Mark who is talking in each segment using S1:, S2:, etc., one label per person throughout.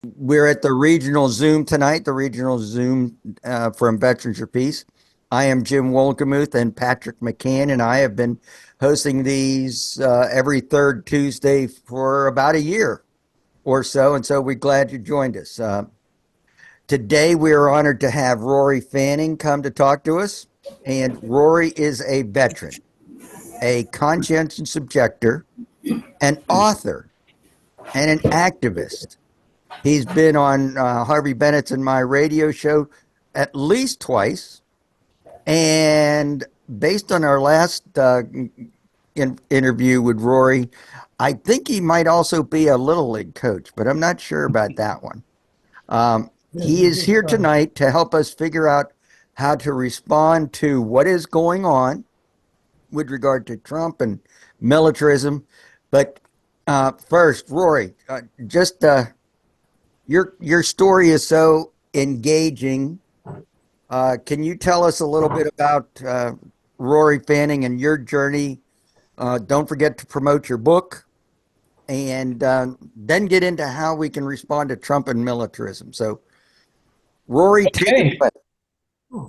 S1: We're at the regional Zoom tonight, the regional Zoom from Veterans for Peace. I am Jim Wolgemuth, and Patrick McCann and I have been hosting these every third Tuesday for about a year or so, and so we're glad you joined us. Today, we are honored to have Rory Fanning come to talk to us, and Rory is a veteran, a conscientious objector, an author, and an activist. He's been on Harvey Bennett's and my radio show at least twice. And based on our last interview with Rory, I think he might also be a Little League coach, but I'm not sure about that one. He is here tonight to help us figure out how to respond to what is going on with regard to Trump and militarism. But first, Rory, just your story is so engaging. Can you tell us a little bit about Rory Fanning and your journey? Don't forget to promote your book, and then get into how we can respond to Trump and militarism. So, Rory, take it
S2: Hey,
S1: away.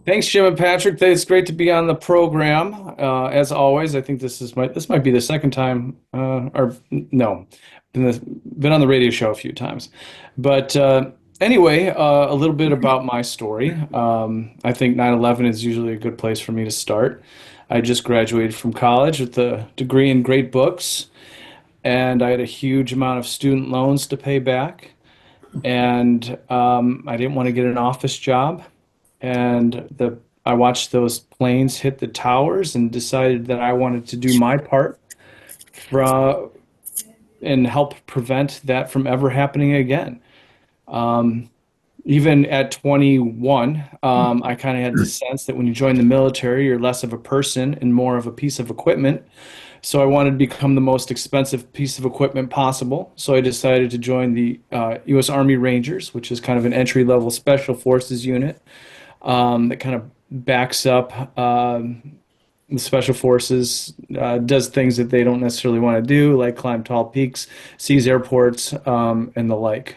S2: thanks, Jim and Patrick. It's great to be on the program. As always, I think this might be the second time, or no, been on the radio show a few times. But anyway, a little bit about my story. I think 9/11 is usually a good place for me to start. I just graduated from college with a degree in great books, and I had a huge amount of student loans to pay back. And I didn't want to get an office job. And I watched those planes hit the towers and decided that I wanted to do my part from and help prevent that from ever happening again. Um, Even at 21, I kind of had the sense that when you join the military, you're less of a person and more of a piece of equipment. So I wanted to become the most expensive piece of equipment possible. So I decided to join the U.S. Army Rangers, which is kind of an entry-level special forces unit that kind of backs up the special forces, does things that they don't necessarily want to do, like climb tall peaks, seize airports, and the like.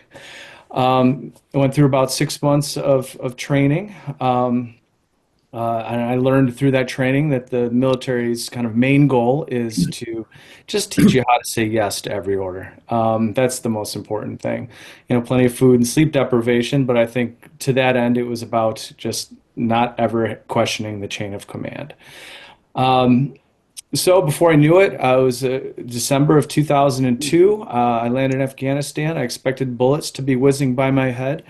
S2: I went through about 6 months of training. And I learned through that training that the military's kind of main goal is to just teach you how to say yes to every order. That's the most important thing. Plenty of food and sleep deprivation, but I think to that end, it was about just not ever questioning the chain of command. Um, so before I knew it, I was December of 2002. I landed in Afghanistan. I expected bullets to be whizzing by my head.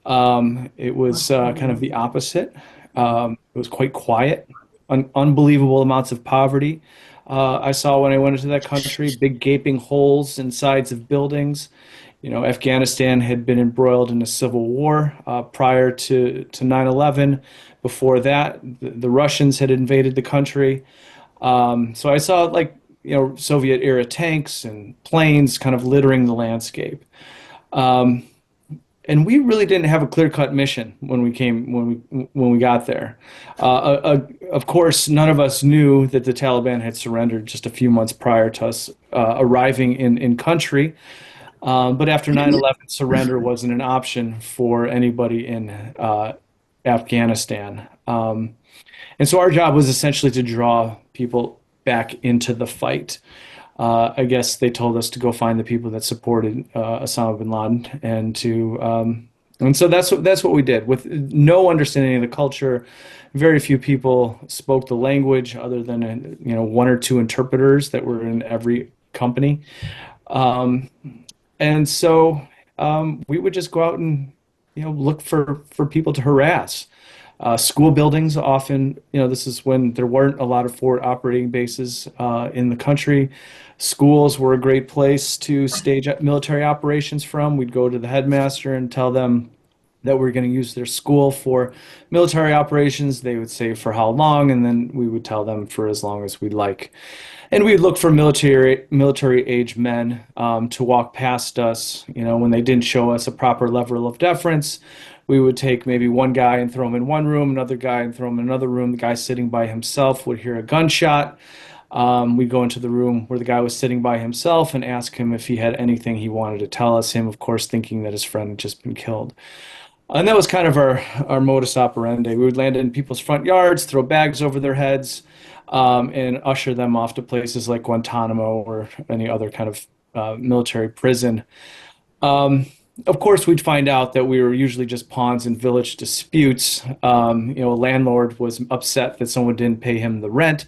S2: It was kind of the opposite. It was quite quiet, unbelievable amounts of poverty. I saw when I went into that country, big gaping holes in sides of buildings. Afghanistan had been embroiled in a civil war prior to 9/11. Before that, the Russians had invaded the country. So I saw Soviet era tanks and planes kind of littering the landscape. Um, and we really didn't have a clear-cut mission when we got there. Of course, none of us knew that the Taliban had surrendered just a few months prior to us arriving in country. But after 9/11, surrender wasn't an option for anybody in Afghanistan. And so our job was essentially to draw people back into the fight. I guess they told us to go find the people that supported Osama bin Laden, and so that's what we did with no understanding of the culture. Very few people spoke the language other than one or two interpreters that were in every company. Um, and so we would just go out and look for people to harass. School buildings often, this is when there weren't a lot of forward operating bases in the country. Schools were a great place to stage military operations from. We'd go to the headmaster and tell them that we're going to use their school for military operations. They would say for how long, and then we would tell them for as long as we'd like. And we'd look for military age men to walk past us. When they didn't show us a proper level of deference, we would take maybe one guy and throw him in one room, another guy and throw him in another room. The guy sitting by himself would hear a gunshot. We'd go into the room where the guy was sitting by himself and ask him if he had anything he wanted to tell us. Him, of course, thinking that his friend had just been killed. And that was kind of our modus operandi. We would land in people's front yards, throw bags over their heads, and usher them off to places like Guantanamo or any other kind of military prison. Um, of course, we'd find out that we were usually just pawns in village disputes. A landlord was upset that someone didn't pay him the rent.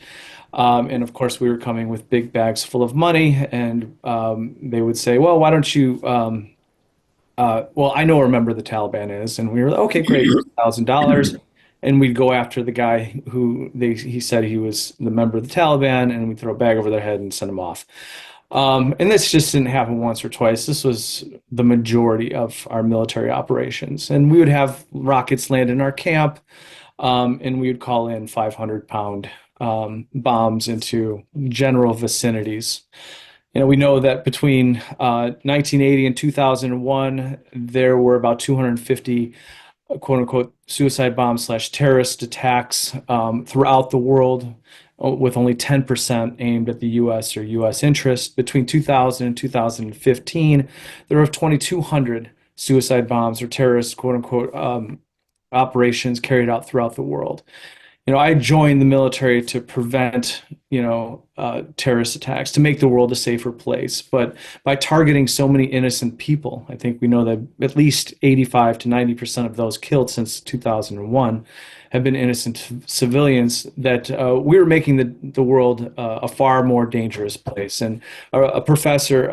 S2: And of course, we were coming with big bags full of money, and they would say, "Well, why don't you?" Well, I know where a member of the Taliban is, and we were like, okay, great, here's $1,000, and we'd go after the guy who he said he was the member of the Taliban, and we'd throw a bag over their head and send him off. And this just didn't happen once or twice. This was the majority of our military operations, and we would have rockets land in our camp, and we would call in 500-pound bombs into general vicinities. We know that between 1980 and 2001, there were about 250 quote unquote suicide bombs slash terrorist attacks throughout the world, with only 10% aimed at the US or US interest. Between 2000 and 2015, there were 2,200 suicide bombs or terrorist quote unquote operations carried out throughout the world. I joined the military to prevent, terrorist attacks, to make the world a safer place. But by targeting so many innocent people, I think we know that at least 85 to 90% of those killed since 2001 have been innocent civilians, that we were making the world a far more dangerous place. And Professor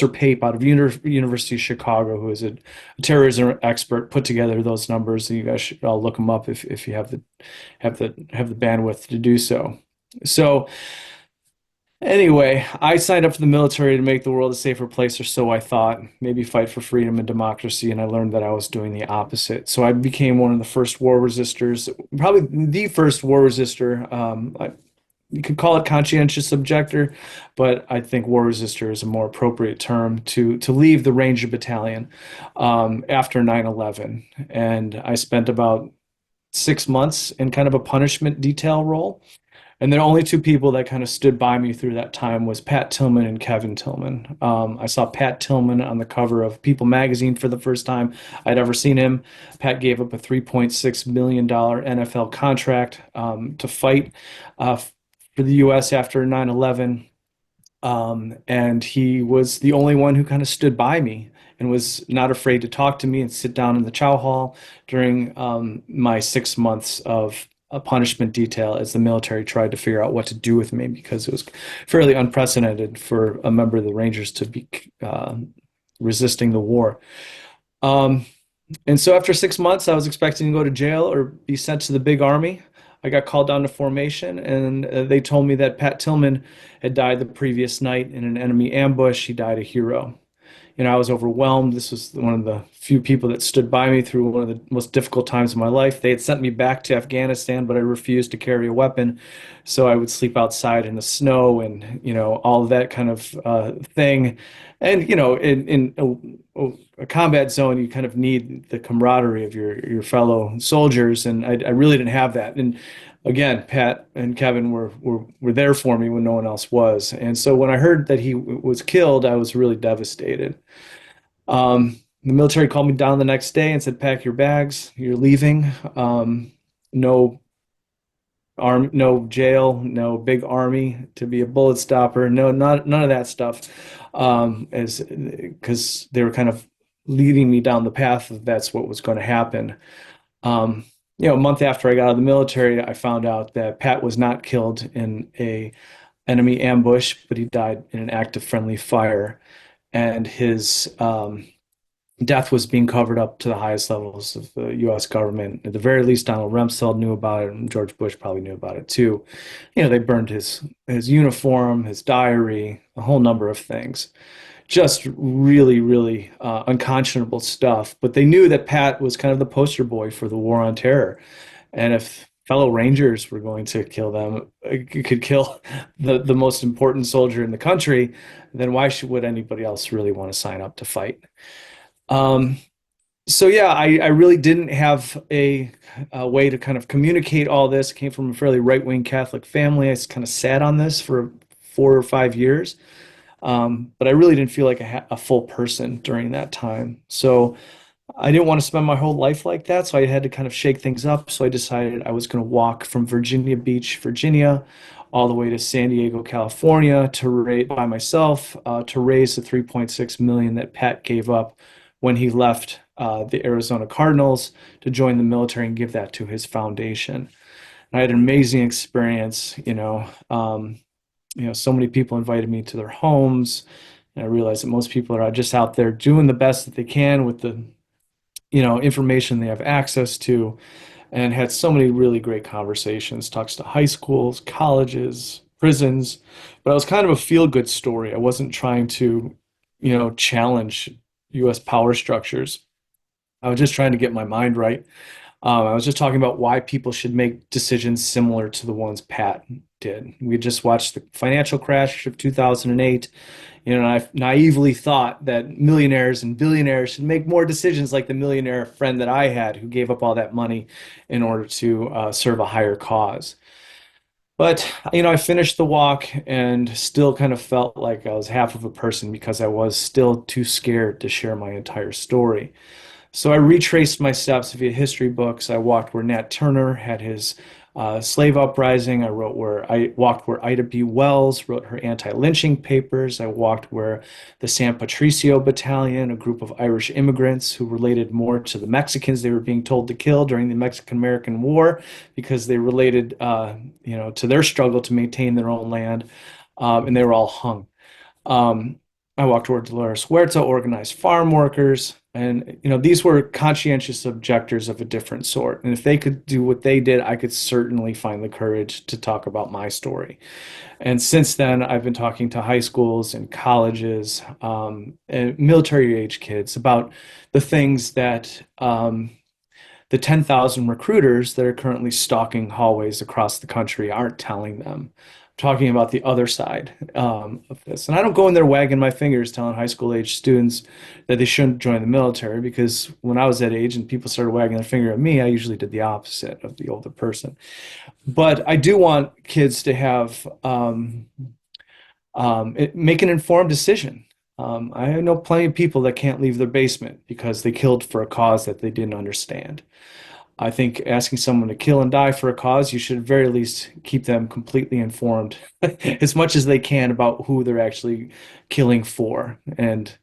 S2: Pape out of University of Chicago, who is a terrorism expert, put together those numbers. And you guys should all look them up if you have the bandwidth to do so. So anyway, I signed up for the military to make the world a safer place, or so I thought, maybe fight for freedom and democracy, and I learned that I was doing the opposite. So I became one of the first war resistors, probably the first war resistor. You could call it conscientious objector, but I think war resistor is a more appropriate term to leave the Ranger Battalion after 9/11. And I spent about 6 months in kind of a punishment detail role. And the only two people that kind of stood by me through that time was Pat Tillman and Kevin Tillman. I saw Pat Tillman on the cover of People magazine for the first time I'd ever seen him. Pat gave up a $3.6 million NFL contract to fight for the U.S. after 9/11. And he was the only one who kind of stood by me and was not afraid to talk to me and sit down in the chow hall during my 6 months of a punishment detail, as the military tried to figure out what to do with me, because it was fairly unprecedented for a member of the Rangers to be resisting the war. And so after 6 months, I was expecting to go to jail or be sent to the big army. I got called down to formation, and they told me that Pat Tillman had died the previous night in an enemy ambush. He died a hero. I was overwhelmed. This was one of the few people that stood by me through one of the most difficult times of my life. They had sent me back to Afghanistan, but I refused to carry a weapon. So I would sleep outside in the snow and, all of that kind of thing. And, in a combat zone, you kind of need the camaraderie of your fellow soldiers. And I really didn't have that. And again, Pat and Kevin were there for me when no one else was. And so when I heard that he was killed, I was really devastated. The military called me down the next day and said, "Pack your bags. You're leaving. No no jail, no big army to be a bullet stopper. No, none of that stuff." As because they were kind of leading me down the path of that's what was going to happen. A month after I got out of the military, I found out that Pat was not killed in a enemy ambush, but he died in an act of friendly fire, and his death was being covered up to the highest levels of the U.S. government. At the very least, Donald Rumsfeld knew about it, and George Bush probably knew about it too. They burned his uniform, his diary, a whole number of things. Just really, really unconscionable stuff. But they knew that Pat was kind of the poster boy for the war on terror. And if fellow Rangers were going to kill them, it could kill the most important soldier in the country, then why would anybody else really want to sign up to fight? Um, So yeah, I really didn't have a way to kind of communicate all this. I came from a fairly right-wing Catholic family. I kind of sat on this for 4 or 5 years, but I really didn't feel like a full person during that time. So I didn't want to spend my whole life like that, so I had to kind of shake things up. So I decided I was going to walk from Virginia Beach, Virginia, all the way to San Diego, California, by myself to raise the 3.6 million that Pat gave up when he left the Arizona Cardinals to join the military and give that to his foundation. And I had an amazing experience. So many people invited me to their homes, and I realized that most people are just out there doing the best that they can with the information they have access to, and had so many really great conversations, talks to high schools, colleges, prisons. But I was kind of a feel-good story. I wasn't trying to, challenge US power structures. I was just trying to get my mind right. I was just talking about why people should make decisions similar to the ones Pat did. We just watched the financial crash of 2008. And I naively thought that millionaires and billionaires should make more decisions like the millionaire friend that I had who gave up all that money in order to serve a higher cause. But, I finished the walk and still kind of felt like I was half of a person because I was still too scared to share my entire story. So I retraced my steps via history books. I walked where Nat Turner had his slave uprising. I walked where Ida B. Wells wrote her anti-lynching papers. I walked where the San Patricio Battalion, a group of Irish immigrants who related more to the Mexicans they were being told to kill during the Mexican-American War because they related, to their struggle to maintain their own land, and they were all hung. Um, I walked toward Dolores Huerta, organized farm workers, and these were conscientious objectors of a different sort. And if they could do what they did, I could certainly find the courage to talk about my story. And since then, I've been talking to high schools and colleges, and military age kids about the things that the 10,000 recruiters that are currently stalking hallways across the country aren't telling them. I'm talking about the other side of this. And I don't go in there wagging my fingers telling high school age students that they shouldn't join the military, because when I was that age and people started wagging their finger at me, I usually did the opposite of the older person. But I do want kids to have make an informed decision. I know plenty of people that can't leave their basement because they killed for a cause that they didn't understand. I think asking someone to kill and die for a cause, you should at very least keep them completely informed as much as they can about who they're actually killing for. And,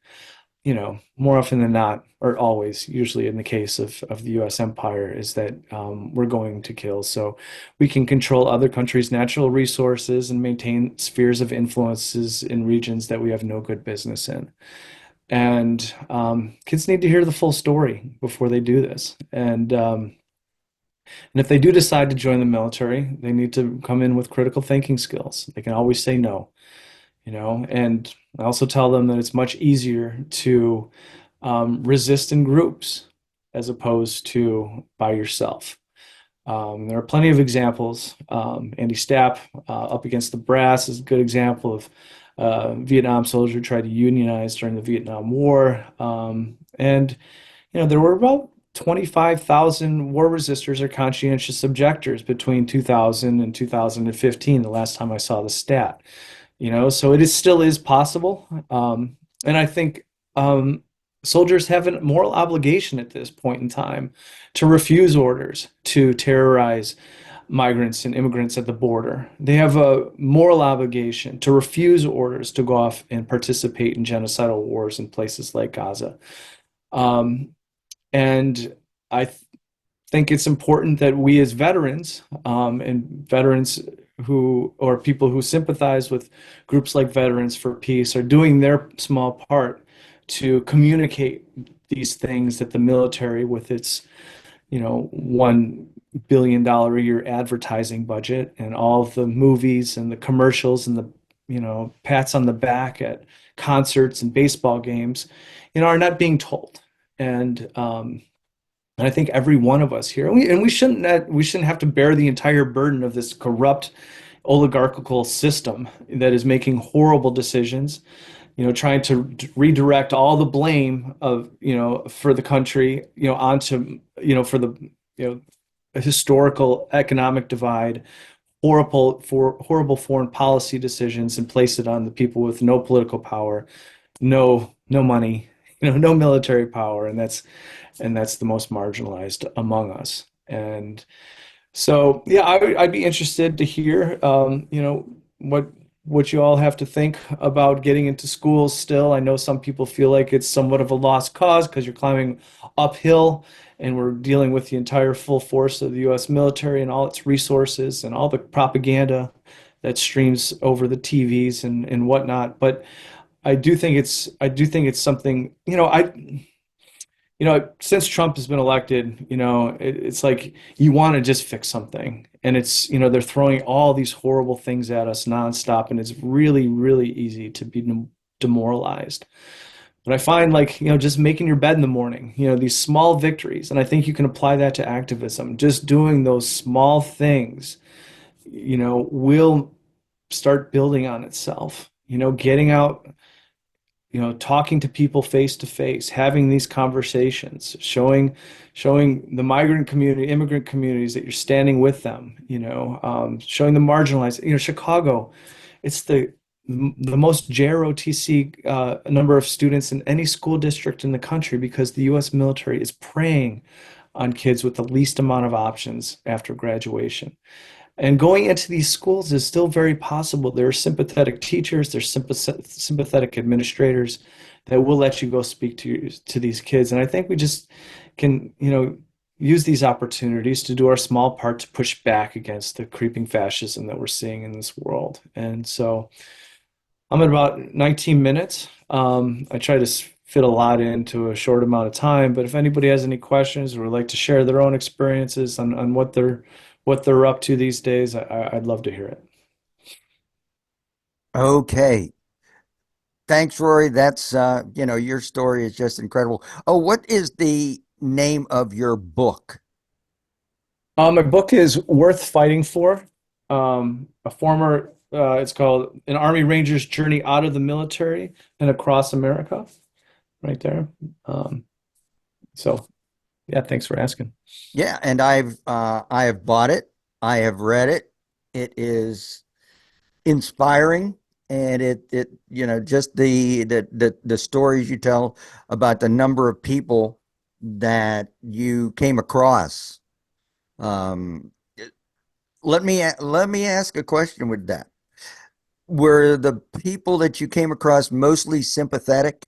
S2: more often than not, or always, usually in the case of the US empire, is that we're going to kill so we can control other countries' natural resources and maintain spheres of influences in regions that we have no good business in. And kids need to hear the full story before they do this. And if they do decide to join the military, they need to come in with critical thinking skills. They can always say no, and I also tell them that it's much easier to resist in groups as opposed to by yourself. There are plenty of examples. Andy Stapp, up against the brass, is a good example of a Vietnam soldier who tried to unionize during the Vietnam War. And there were about 25,000 war resistors or conscientious objectors between 2000 and 2015, the last time I saw the stat. So still is possible. And I think soldiers have a moral obligation at this point in time to refuse orders to terrorize migrants and immigrants at the border. They have a moral obligation to refuse orders to go off and participate in genocidal wars in places like Gaza. And I think it's important that we as veterans, and veterans or people who sympathize with groups like Veterans for Peace, are doing their small part to communicate these things that the military, with its $1 billion a year advertising budget and all of the movies and the commercials and the pats on the back at concerts and baseball games, are not being told. And I think every one of us here, and we shouldn't have to bear the entire burden of this corrupt oligarchical system that is making horrible decisions. trying to redirect all the blame of, for the country, onto, for the, a historical economic divide, horrible foreign policy decisions, and place it on the people with no political power, no money, no military power, and that's the most marginalized among us. And so, yeah, I'd be interested to hear, what you all have to think about getting into schools still. I know some people feel like it's somewhat of a lost cause because you're climbing uphill, and we're dealing with the entire full force of the U.S. military and all its resources and all the propaganda that streams over the TVs and whatnot. But I do think it's something, since Trump has been elected, it's like you want to just fix something. And it's, they're throwing all these horrible things at us nonstop, and it's really, really easy to be demoralized. But I find, like, just making your bed in the morning, these small victories, and I think you can apply that to activism. Just doing those small things, will start building on itself. Getting out, talking to people face to face, having these conversations, showing the migrant community, immigrant communities that you're standing with them, showing the marginalized. Chicago, it's the most JROTC number of students in any school district in the country because the U.S. military is preying on kids with the least amount of options after graduation. And going into these schools is still very possible. There are sympathetic teachers, there's sympathetic administrators that will let you go speak to these kids. And I think we just can, use these opportunities to do our small part to push back against the creeping fascism that we're seeing in this world. And so I'm at about 19 minutes. I try to fit a lot into a short amount of time, but if anybody has any questions or would like to share their own experiences on what they're up to these days, I'd love to hear it.
S1: Okay. Thanks, Rory. That's, your story is just incredible. Oh, what is the name of your book?
S2: My book is Worth Fighting For. It's called An Army Ranger's Journey Out of the Military and Across America, right there. Um, so, yeah, thanks for asking.
S1: Yeah, and I have bought it. I have read it. It is inspiring, and it just the stories you tell about the number of people that you came across. Um, let me ask a question with that. Were the people that you came across mostly sympathetic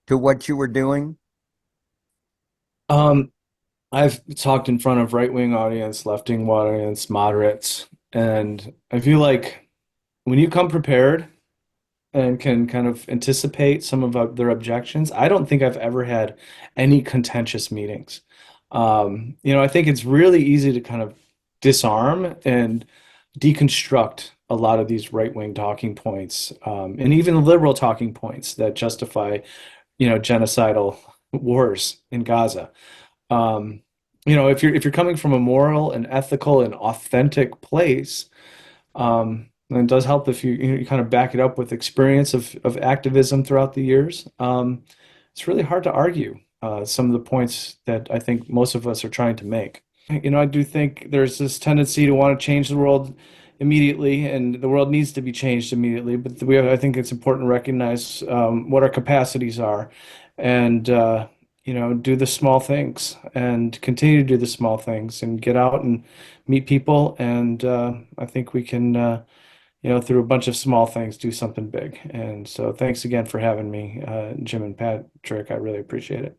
S1: to what you were doing?
S2: Um, I've talked in front of right-wing audience, left-wing audience, moderates, and I feel like when you come prepared and can kind of anticipate some of their objections, I don't think I've ever had any contentious meetings. I think it's really easy to kind of disarm and deconstruct a lot of these right-wing talking points, and even liberal talking points that justify, genocidal wars in Gaza. Um, if you're coming from a moral and ethical and authentic place, and it does help if you kind of back it up with experience of activism throughout the years. It's really hard to argue some of the points that I think most of us are trying to make. I do think there's this tendency to want to change the world immediately, and the world needs to be changed immediately. But I think it's important to recognize what our capacities are, and do the small things, and continue to do the small things, and get out and meet people. And I think we can, through a bunch of small things, do something big. And so, thanks again for having me, Jim and Patrick. I really appreciate it.